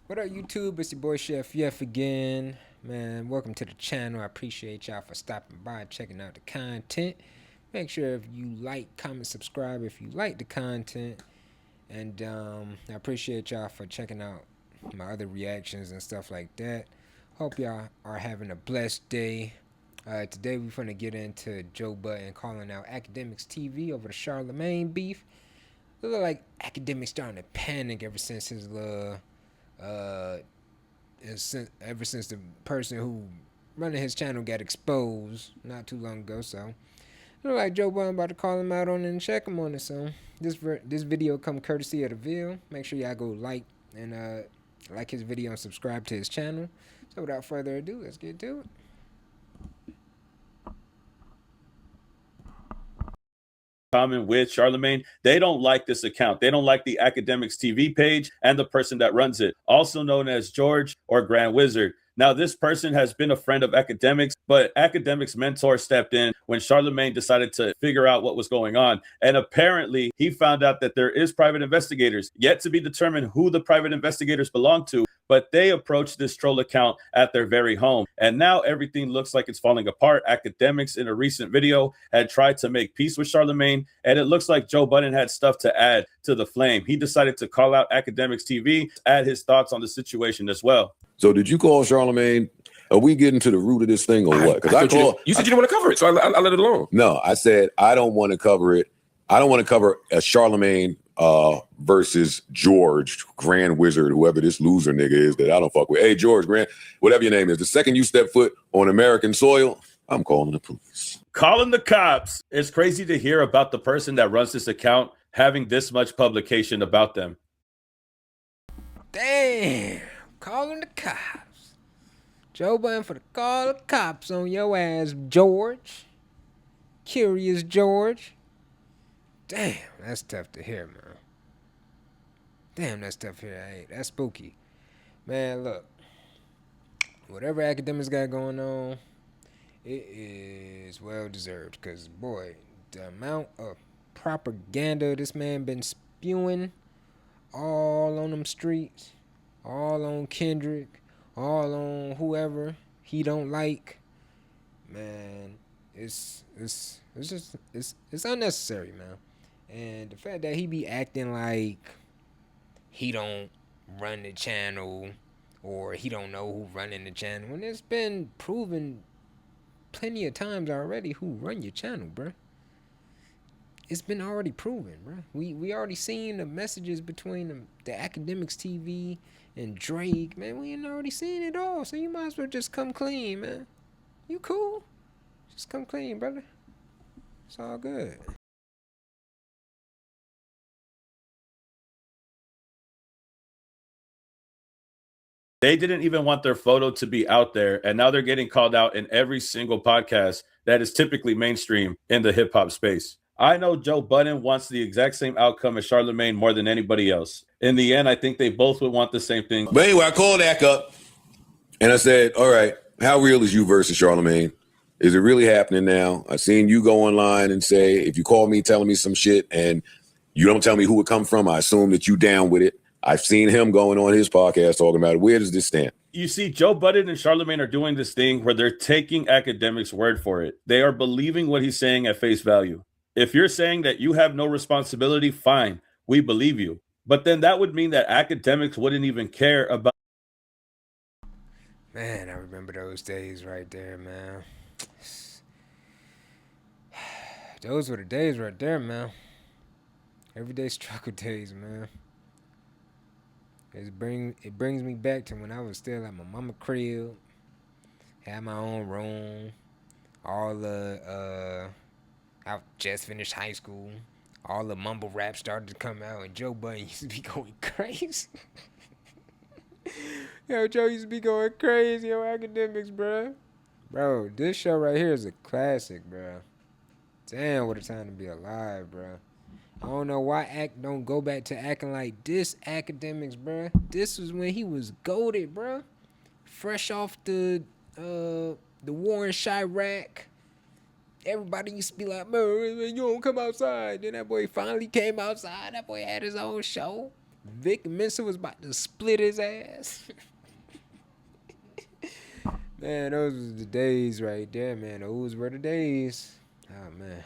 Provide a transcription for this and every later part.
What up, YouTube? It's your boy Chef Yef again. Man, welcome to the channel. I appreciate y'all for stopping by and checking out the content. Make sure if you like, comment, subscribe if you like the content. And I appreciate y'all for checking out my other reactions and stuff like that. Hope y'all are having a blessed day. Today we're going to get into Joe Budden calling out Akademiks TV over the Charlemagne beef. It look like Akademiks starting to panic ever since his uh ever since the person who running his channel got exposed not too long ago. So it look like Joe Budden about to call him out on it and check him on it. So this video come courtesy of the Ville. Make sure y'all go like his video and subscribe to his channel. So without further ado, let's get to it. Common with Charlemagne, they don't like this account. They don't like the Akademiks TV page and the person that runs it, also known as George or Grand Wizard. Now, this person has been a friend of Akademiks, but Akademiks' mentor stepped in when Charlemagne decided to figure out what was going on. And apparently, he found out that there is private investigators, yet to be determined who the private investigators belong to, but they approached this troll account at their very home. And now everything looks like it's falling apart. Akademiks in a recent video had tried to make peace with Charlemagne, and it looks like Joe Budden had stuff to add to the flame. He decided to call out Akademiks TV, add his thoughts on the situation as well. So did you call Charlemagne? Are we getting to the root of this thing or what? Because you said you didn't want to cover it, so I let it alone. No, I said I don't want to cover it. I don't want to cover a Charlemagne versus George, Grand Wizard, whoever this loser nigga is that I don't fuck with. Hey, George, Grand, whatever your name is, the second you step foot on American soil, I'm calling the police. Calling the cops. It's crazy to hear about the person that runs this account having this much publication about them. Damn, calling the cops. Joe Budden for the call the cops on your ass, George. Curious George. Damn, that's tough to hear, man. Damn, that's tough to hear. Hey, that's spooky. Man, look. Whatever Akademiks got going on, it is well deserved. Because, boy, the amount of propaganda this man been spewing all on them streets, all on Kendrick, all on whoever he don't like, man, it's unnecessary, man. And the fact that he be acting like he don't run the channel or he don't know who running the channel, and it's been proven plenty of times already who run your channel, bruh. It's been already proven, bruh. We already seen the messages between the Akademiks TV and Drake, man. We ain't already seen it all, so you might as well just come clean, man. You cool? Just come clean, brother. It's all good. They didn't even want their photo to be out there, and now they're getting called out in every single podcast that is typically mainstream in the hip hop space. I know Joe Budden wants the exact same outcome as Charlemagne more than anybody else. In the end, I think they both would want the same thing. But anyway, I called Ak up and I said, all right, how real is you versus Charlemagne? Is it really happening now? I seen you go online and say, if you call me telling me some shit and you don't tell me who it come from, I assume that you down with it. I've seen him going on his podcast talking about it. Where does this stand? You see, Joe Budden and Charlemagne are doing this thing where they're taking Akademiks' word for it. They are believing what he's saying at face value. If you're saying that you have no responsibility, fine, we believe you. But then that would mean that Akademiks wouldn't even care about. Man, I remember those days right there, man. Those were the days right there, man. Everyday struggle days, man. It brings me back to when I was still at my mama crib, had my own room, I just finished high school, all the mumble rap started to come out, and Joe Budden used to be going crazy. Yo, Joe used to be going crazy on Akademiks, bro. Bro, this show right here is a classic, bro. Damn, what a time to be alive, bro. I don't know why Act don't go back to acting like this Akademiks, bruh. This was when he was goated, bruh. Fresh off the war in Chirac. Everybody used to be like, man, you don't come outside. Then that boy finally came outside. That boy had his own show. Vic Mensa was about to split his ass. Man, those was the days right there, man. Those were the days. Oh, man.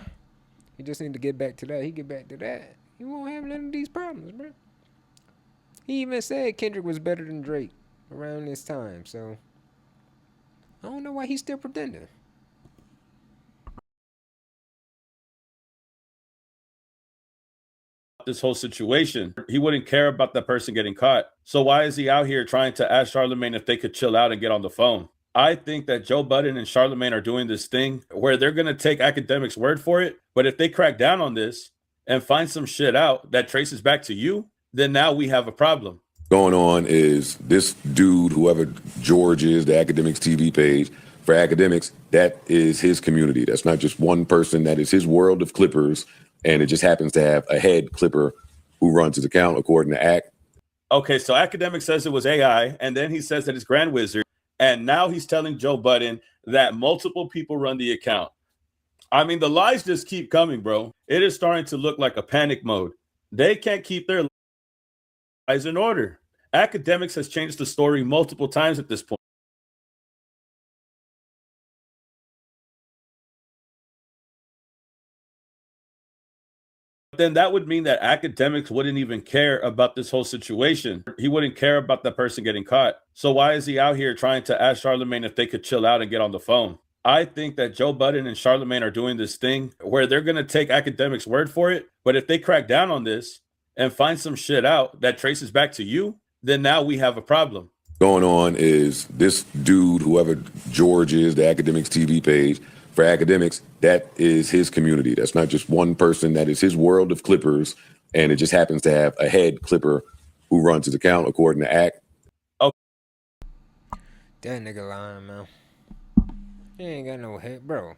He just need to get back to that. He get back to that, he won't have none of these problems, bro. He even said Kendrick was better than Drake around this time, so I don't know why he's still pretending. This whole situation, he wouldn't care about that person getting caught. So why is he out here trying to ask Charlemagne if they could chill out and get on the phone? I think that Joe Budden and Charlemagne are doing this thing where they're going to take Akademiks' word for it. But if they crack down on this and find some shit out that traces back to you, then now we have a problem. Going on is this dude, whoever George is, the Akademiks TV page, for Akademiks, that is his community. That's not just one person. That is his world of clippers. And it just happens to have a head clipper who runs his account according to Ak. Okay, so Akademiks says it was AI, and then he says that it's Grand Wizard, and now he's telling Joe Budden that multiple people run the account. I mean, the lies just keep coming, bro. It is starting to look like a panic mode. They can't keep their lies in order. Akademiks has changed the story multiple times at this point. Then that would mean that Akademiks wouldn't even care about this whole situation. He wouldn't care about that person getting caught. So why is he out here trying to ask Charlemagne if they could chill out and get on the phone? I think that Joe Budden and Charlemagne are doing this thing where they're going to take Akademiks' word for it. But if they crack down on this and find some shit out that traces back to you, then now we have a problem. Going on is this dude, whoever George is, the Akademiks TV page, for Akademiks, that is his community. That's not just one person. That is his world of clippers. And it just happens to have a head clipper who runs his account according to Ak. Okay. That nigga lying, man. He ain't got no head, bro.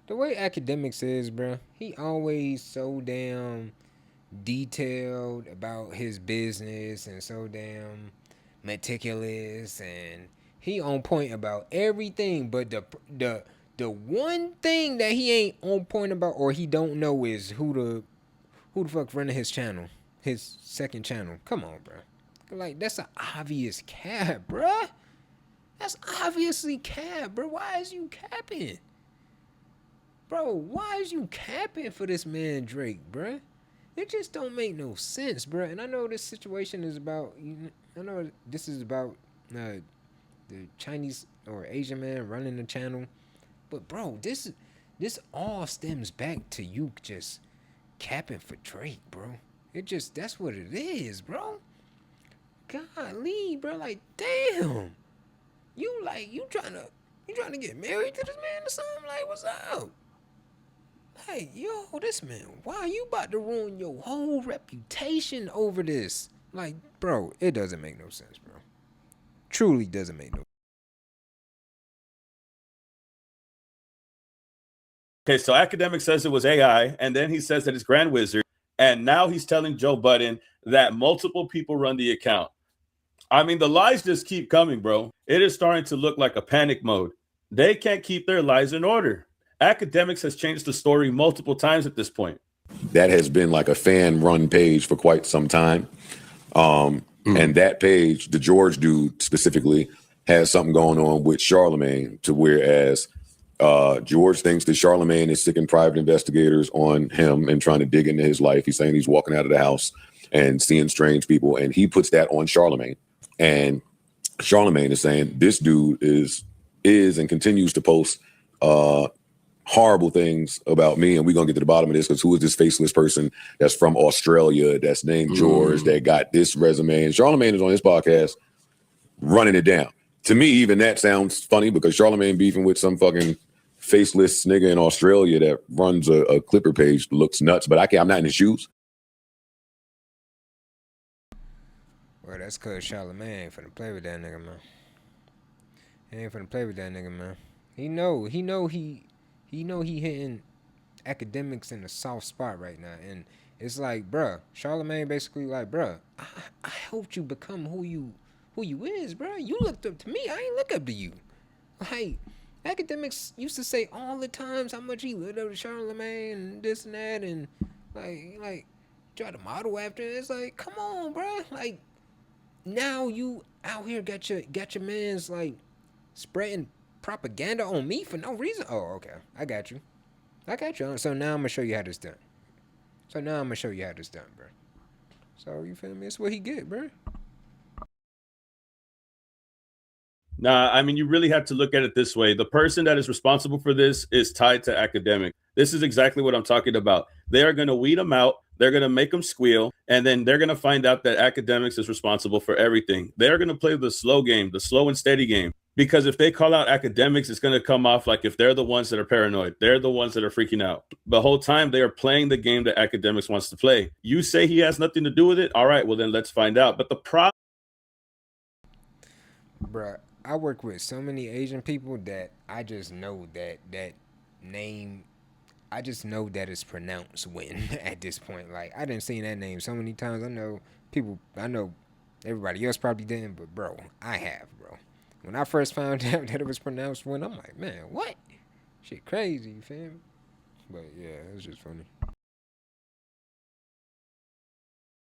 The way Akademiks is, bro, he always so damn detailed about his business and so damn meticulous, and he on point about everything. But the one thing that he ain't on point about or he don't know is who the fuck running his channel, his second channel. Come on, bro. Like, that's an obvious cap, bro. That's obviously cap, bro. Why is you capping? Bro, why is you capping for this man Drake, bro? It just don't make no sense, bro. And I know this situation is about, I know this is about the Chinese or Asian man running the channel. But bro, this all stems back to you just capping for Drake, bro. That's what it is, bro. Golly, bro, like, damn. You trying to get married to this man or something? Like, what's up? Like, yo, this man, why you about to ruin your whole reputation over this? Like, bro, it doesn't make no sense, bro. Truly doesn't make no sense. Okay, so Akademiks says it was AI, and then he says that it's Grand Wizard, and now he's telling Joe Budden that multiple people run the account. I mean, the lies just keep coming, bro. It is starting to look like a panic mode. They can't keep their lies in order. Akademiks has changed the story multiple times at this point. That has been like a fan-run page for quite some time. And that page, the George dude specifically, has something going on with Charlemagne, to whereas George thinks that Charlemagne is sticking private investigators on him and trying to dig into his life. He's saying he's walking out of the house and seeing strange people, and he puts that on Charlemagne. And Charlemagne is saying this dude is and continues to post horrible things about me, and we're gonna get to the bottom of this, because who is this faceless person that's from Australia that's named George that got this resume? And Charlemagne is on his podcast running it down. To me, even that sounds funny, because Charlemagne beefing with some fucking faceless nigga in Australia that runs a Clipper page looks nuts, but I'm not in his shoes. Well, that's cause Charlemagne ain't finna play with that nigga, man. He ain't finna play with that nigga, man. He know he hitting Akademiks in a soft spot right now, and it's like, bruh, Charlemagne basically like, bruh, I helped you become who you is, bruh. You looked up to me, I ain't look up to you. Like, Akademiks used to say all the times how much he looked up to Charlemagne and this and that, and like, try to model after it. It's like, come on, bro. Like, now you out here got your man's like spreading propaganda on me for no reason. Oh, okay. I got you. So now I'm gonna show you how this done. Bro. So you feel me? That's what he get, bro. Nah, I mean, you really have to look at it this way. The person that is responsible for this is tied to Akademiks. This is exactly what I'm talking about. They are going to weed them out. They're going to make them squeal. And then they're going to find out that Akademiks is responsible for everything. They're going to play the slow game, the slow and steady game. Because if they call out Akademiks, it's going to come off like if they're the ones that are paranoid. They're the ones that are freaking out. The whole time they are playing the game that Akademiks wants to play. You say he has nothing to do with it? All right, well, then let's find out. But the problem... Bruh, I work with so many Asian people that I just know that name. I just know that it's pronounced Win at this point. Like, I didn't see that name so many times. I know everybody else probably didn't, but bro, I have, bro. When I first found out that it was pronounced Win, I'm like, man, what? Shit crazy, you feel me? But yeah, it's just funny.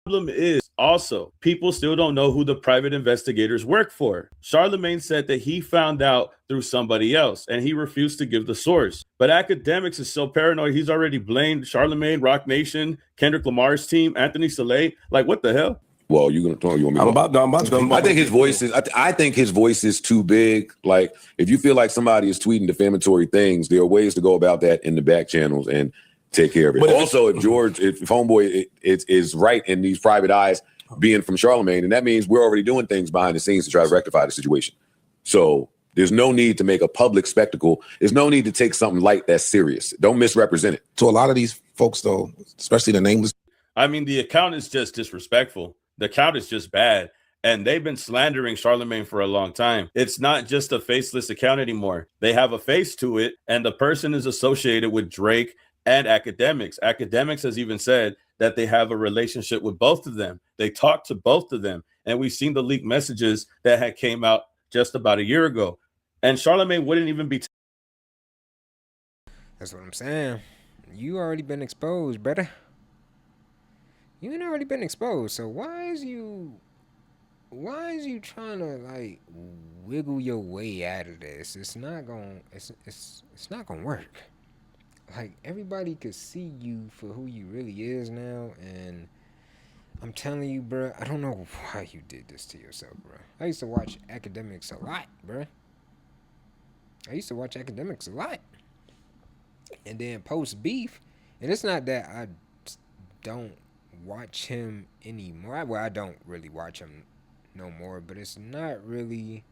Problem is also people still don't know who the private investigators work for. Charlemagne said that he found out through somebody else and he refused to give the source. But Akademiks is so paranoid, he's already blamed Charlemagne, Rock Nation, Kendrick Lamar's team, Anthony Saleh. Like, what the hell? Well, you want me to I'm about to. I think his voice is. I think his voice is too big. Like, if you feel like somebody is tweeting defamatory things, there are ways to go about that in the back channels and take care of it. But also, if Homeboy is right in these private eyes being from Charlemagne, and that means we're already doing things behind the scenes to try to rectify the situation. So there's no need to make a public spectacle. There's no need to take something light that's serious. Don't misrepresent it. To a lot of these folks, though, especially the nameless. I mean, the account is just disrespectful. The account is just bad. And they've been slandering Charlemagne for a long time. It's not just a faceless account anymore. They have a face to it, and the person is associated with Drake and Akademiks. Akademiks has even said that they have a relationship with both of them. They talk to both of them. And we've seen the leaked messages that had came out just about a year ago. And Charlemagne wouldn't even be... That's what I'm saying. You already been exposed, brother. You ain't already been exposed. So why is you trying to like wiggle your way out of this? It's not gonna work. Like, everybody could see you for who you really is now, and I'm telling you, bro, I don't know why you did this to yourself, bro. I used to watch Akademiks a lot, bro. And then post beef, and it's not that I don't watch him anymore. Well, I don't really watch him no more, but it's not really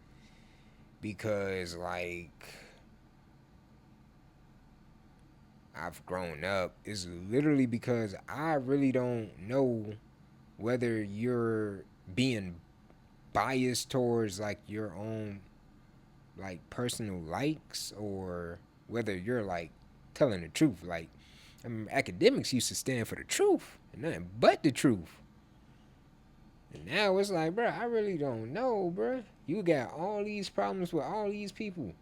because like I've grown up. It's literally because I really don't know whether you're being biased towards like your own like personal likes or whether you're like telling the truth. Like, I mean, Akademiks used to stand for the truth and nothing but the truth. And now it's like, bro, I really don't know, bro. You got all these problems with all these people.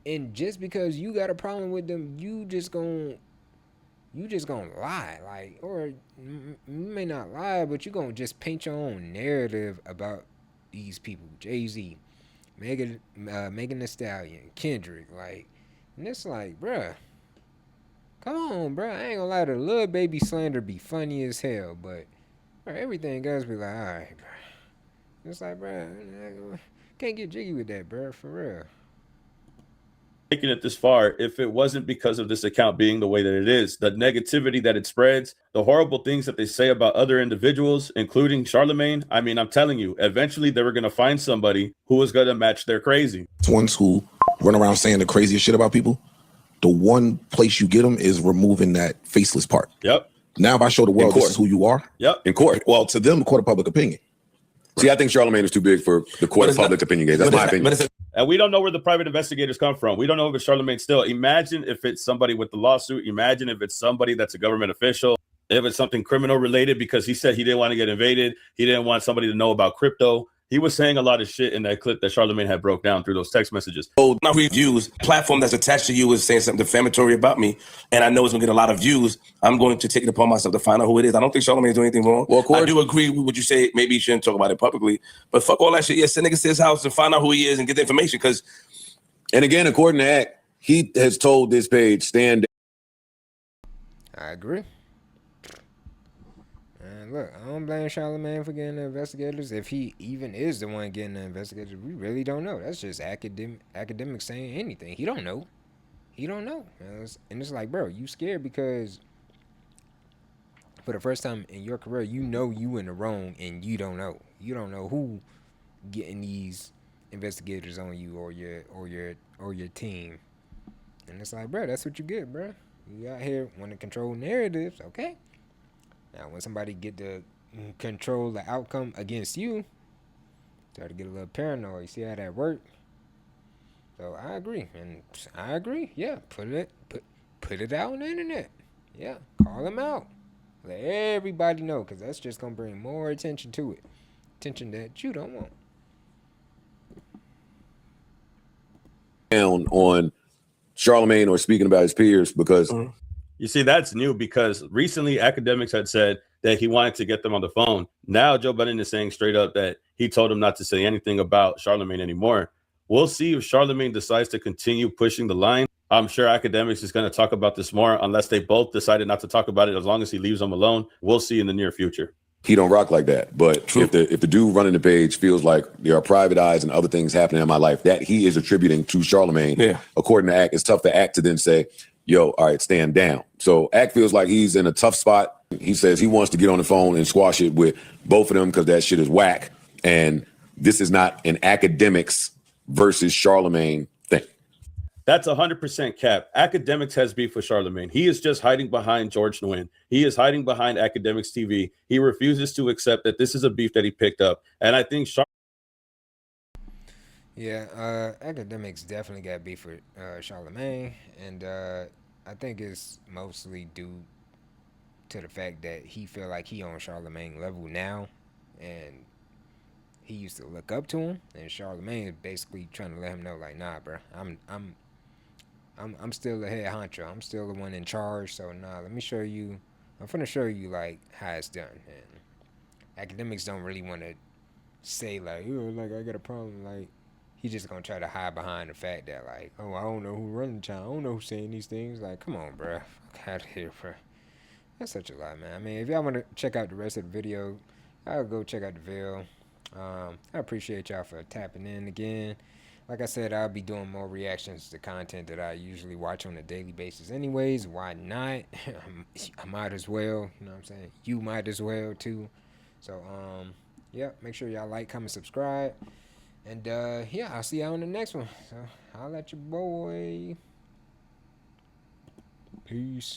And just because you got a problem with them, you just gonna lie. Like, or you may not lie, but you gonna just paint your own narrative about these people. Jay-Z, Megan Thee Stallion, Kendrick, like, and it's like, bruh, come on, bruh. I ain't gonna lie, the Lil Baby slander be funny as hell, but bruh, everything else be like, alright, bruh. It's like, bruh, can't get jiggy with that, bruh, for real. Taking it this far if it wasn't because of this account being the way that it is, the negativity that it spreads, the horrible things that they say about other individuals, including Charlemagne. I mean, I'm telling you, eventually they were going to find somebody who was going to match their crazy. Ones who run around saying the craziest shit about people, the one place you get them is removing that faceless part. Yep. Now, if I show the world this is who you are, in court. Well, to them, the court of public opinion. See, I think Charlemagne is too big for the court of public opinion game. That's my opinion. And we don't know where the private investigators come from. We don't know if it's Charlemagne still. Imagine if it's somebody with the lawsuit. Imagine if it's somebody that's a government official. If it's something criminal related, because he said he didn't want to get invaded. He didn't want somebody to know about crypto. He was saying a lot of shit in that clip that Charlamagne had broke down through those text messages. Oh, my reviews platform that's attached to you is saying something defamatory about me, and I know it's gonna get a lot of views. I'm going to take it upon myself to find out who it is. I don't think Charlamagne's doing anything wrong. Well, I do agree with what you say. Maybe you shouldn't talk about it publicly, but fuck all that shit. Yeah, send niggas to his house and find out who he is and get the information. Because, and again, according to Act, he has told this page stand. I agree. And look, I don't blame Charlamagne for getting the investigators. If he even is the one getting the investigators, we really don't know. That's just academics saying anything. He don't know. He don't know. And it's like, bro, you scared because for the first time in your career, you know you in the wrong and you don't know. You don't know who getting these investigators on you or your team. And it's like, bro, that's what you get, bro. You out here want to control narratives, okay? Now, when somebody get to control the outcome against you, start to get a little paranoid. You see how that work? So I agree, and I agree. Yeah, put it out on the internet. Yeah, call them out. Let everybody know, because that's just gonna bring more attention to it. Attention that you don't want. Down on Charlamagne or speaking about his peers because you see, that's new because recently Akademiks had said that he wanted to get them on the phone. Now Joe Budden is saying straight up that he told him not to say anything about Charlamagne anymore. We'll see if Charlamagne decides to continue pushing the line. I'm sure Akademiks is going to talk about this more unless they both decided not to talk about it. As long as he leaves them alone, we'll see in the near future. he don't rock like that. But if the dude running the page feels like there are private eyes and other things happening in my life that he is attributing to Charlamagne, according to Act, it's tough to Act to then say, yo, all right, stand down. So Act feels like he's in a tough spot. He says he wants to get on the phone and squash it with both of them because that shit is whack. And this is not an Akademiks versus Charlamagne thing. That's 100% cap. Akademiks has beef with Charlamagne. He is just hiding behind George Nguyen. He is hiding behind Akademiks TV. He refuses to accept that this is a beef that he picked up. And I think Akademiks definitely got beef with Charlamagne, and I think it's mostly due to the fact that he feel like he on Charlamagne level now, and he used to look up to him, and Charlamagne is basically trying to let him know, like, nah, bro, I'm still the head honcho. I'm still the one in charge. So nah, let me show you. I'm finna show you like how it's done. And Akademiks don't really want to say like, like I got a problem. Like he just gonna try to hide behind the fact that like, oh, I don't know who running the channel. I don't know who's saying these things. Like, come on, bro, fuck out of here, bro. That's such a lie, man. I mean, if y'all want to check out the rest of the video, I'll go check out the video. I appreciate y'all for tapping in again. Like I said, I'll be doing more reactions to content that I usually watch on a daily basis anyways. Why not? I might as well. You know what I'm saying? You might as well, too. So, yeah, make sure y'all like, comment, subscribe. And, yeah, I'll see y'all on the next one. So, holla at your boy. Peace.